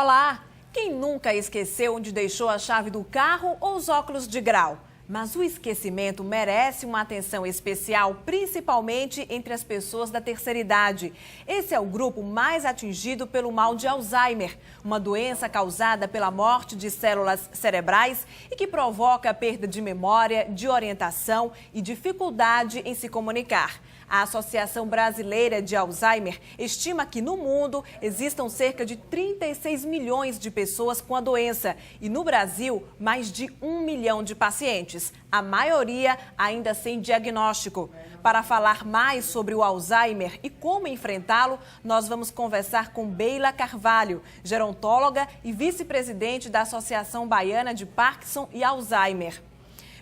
Olá! Quem nunca esqueceu onde deixou a chave do carro ou os óculos de grau? Mas o esquecimento merece uma atenção especial, principalmente entre as pessoas da terceira idade. Esse é o grupo mais atingido pelo mal de Alzheimer, uma doença causada pela morte de células cerebrais e que provoca perda de memória, de orientação e dificuldade em se comunicar. A Associação Brasileira de Alzheimer estima que no mundo existam cerca de 36 milhões de pessoas com a doença e no Brasil mais de 1 milhão de pacientes, a maioria ainda sem diagnóstico. Para falar mais sobre o Alzheimer e como enfrentá-lo, nós vamos conversar com Beila Carvalho, gerontóloga e vice-presidente da Associação Baiana de Parkinson e Alzheimer.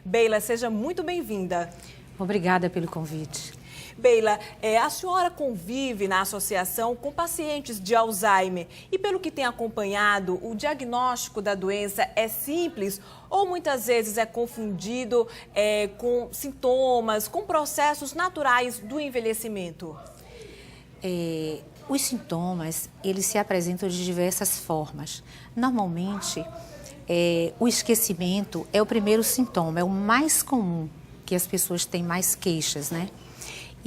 Beila, seja muito bem-vinda. Obrigada pelo convite. Beila, a senhora convive na associação com pacientes de Alzheimer e, pelo que tem acompanhado, o diagnóstico da doença é simples ou muitas vezes é confundido com sintomas, com processos naturais do envelhecimento? Os sintomas, eles se apresentam de diversas formas. Normalmente, o esquecimento é o primeiro sintoma, é o mais comum que as pessoas têm mais queixas, né?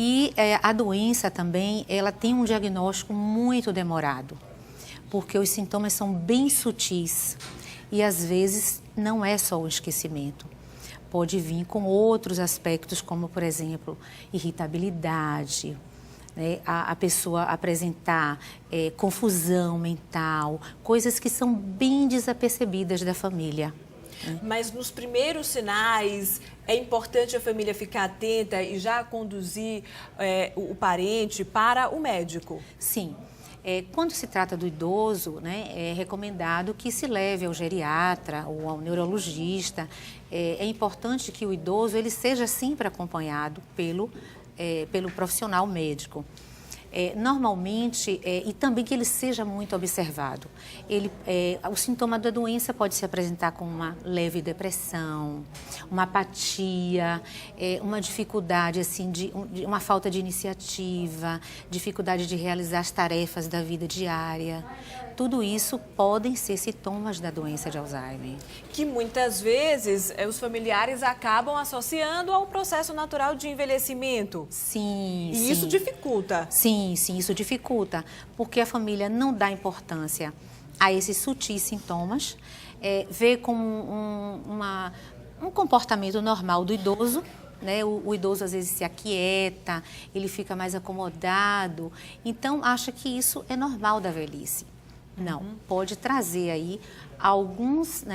E a doença também, ela tem um diagnóstico muito demorado, porque os sintomas são bem sutis e às vezes não é só o esquecimento. Pode vir com outros aspectos, como por exemplo, irritabilidade, né? A pessoa apresentar confusão mental, coisas que são bem desapercebidas da família. Mas nos primeiros sinais, é importante a família ficar atenta e já conduzir o parente para o médico? Sim. Quando se trata do idoso, né, é recomendado que se leve ao geriatra ou ao neurologista. É importante que o idoso ele seja sempre acompanhado pelo profissional médico. Normalmente, e também que ele seja muito observado. O sintoma da doença pode se apresentar com uma leve depressão, uma apatia, uma dificuldade, assim, uma falta de iniciativa, dificuldade de realizar as tarefas da vida diária. Tudo isso podem ser sintomas da doença de Alzheimer. Que muitas vezes os familiares acabam associando ao processo natural de envelhecimento. Sim, E isso dificulta. Sim, isso dificulta, porque a família não dá importância a esses sutis sintomas, vê como um comportamento normal do idoso, né? O idoso às vezes se aquieta, ele fica mais acomodado, então acha que isso é normal da velhice. Não, pode trazer aí alguns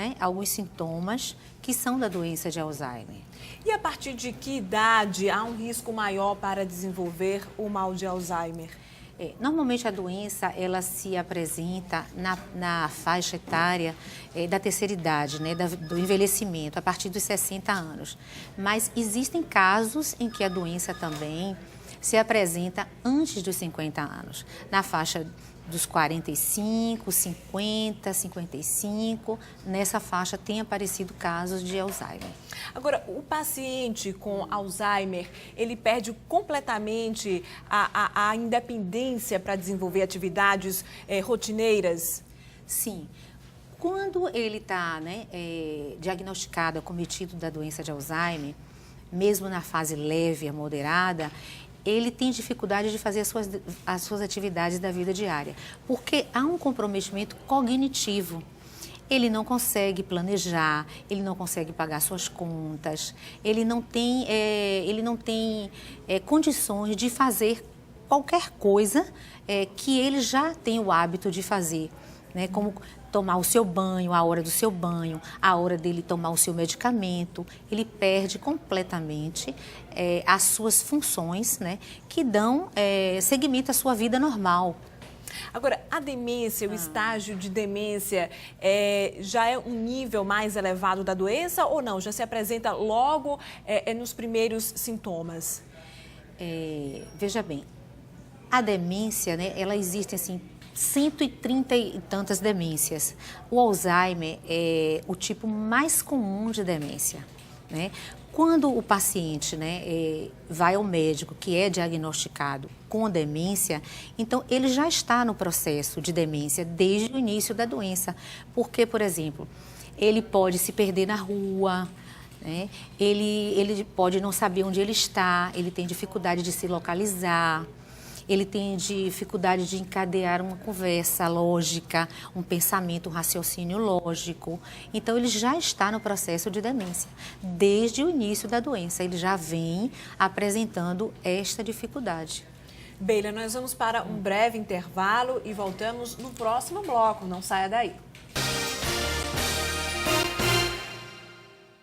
sintomas que são da doença de Alzheimer. E a partir de que idade há um risco maior para desenvolver o mal de Alzheimer? Normalmente a doença ela se apresenta na faixa etária da terceira idade, né, do envelhecimento, a partir dos 60 anos. Mas existem casos em que a doença também se apresenta antes dos 50 anos, na faixa dos 45, 50, 55, nessa faixa tem aparecido casos de Alzheimer. Agora, o paciente com Alzheimer, ele perde completamente a independência para desenvolver atividades rotineiras? Sim. Quando ele está diagnosticado, acometido da doença de Alzheimer, mesmo na fase leve a moderada, ele tem dificuldade de fazer as suas atividades da vida diária, porque há um comprometimento cognitivo. Ele não consegue planejar, ele não consegue pagar suas contas, ele não tem condições de fazer qualquer coisa que ele já tem o hábito de fazer, né? Como tomar o seu banho, a hora do seu banho, a hora dele tomar o seu medicamento. Ele perde completamente as suas funções, né, que dão seguimento à sua vida normal. Agora, a demência, o estágio de demência, já é um nível mais elevado da doença ou não? Já se apresenta logo nos primeiros sintomas? Veja bem, a demência, né, ela existe assim, 130 e tantas demências. O Alzheimer é o tipo mais comum de demência, né? Quando o paciente, né, vai ao médico que é diagnosticado com demência, então ele já está no processo de demência desde o início da doença. Porque, por exemplo, ele pode se perder na rua, né? Ele pode não saber onde ele está, ele tem dificuldade de se localizar. Ele tem dificuldade de encadear uma conversa lógica, um pensamento, um raciocínio lógico. Então, ele já está no processo de demência. Desde o início da doença, ele já vem apresentando esta dificuldade. Beila, nós vamos para um breve intervalo e voltamos no próximo bloco. Não saia daí.